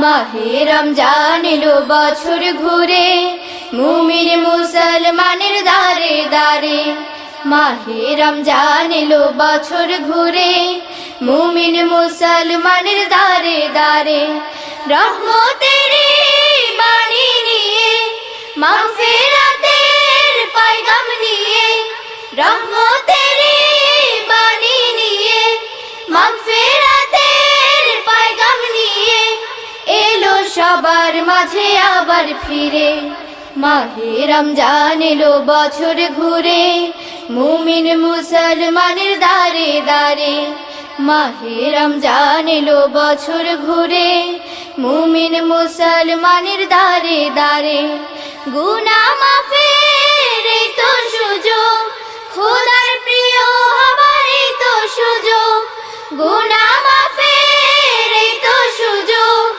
মাহে রমজান এলো বছর ঘুরে, মুমিন মুসলমানের দারে দারে। মাহে রমজান এলো বছর ঘুরে, মুমিন মুসলমানের দারে দারে। রহমতের বাণী নিয়ে, মাগফিরাতের পয়গাম নিয়ে, রহমতের বাণী নিয়ে, মাগফিরাতের পয়গাম নিয়ে এলো সবার মাঝে আবার ফিরে। মাহে রমজান এলো বছর ঘুরে, মুমিন মুসলমানের দারে দারে। মাহে রমজান এলো বছর ঘুরে, মুমিন মুসলমানের দারে দারে। গুনাহ মাফের এই তো সুযোগ, খোদার প্রিয় হবার এই তো সুযোগ। গুনাহ মাফের এই তো সুযোগ,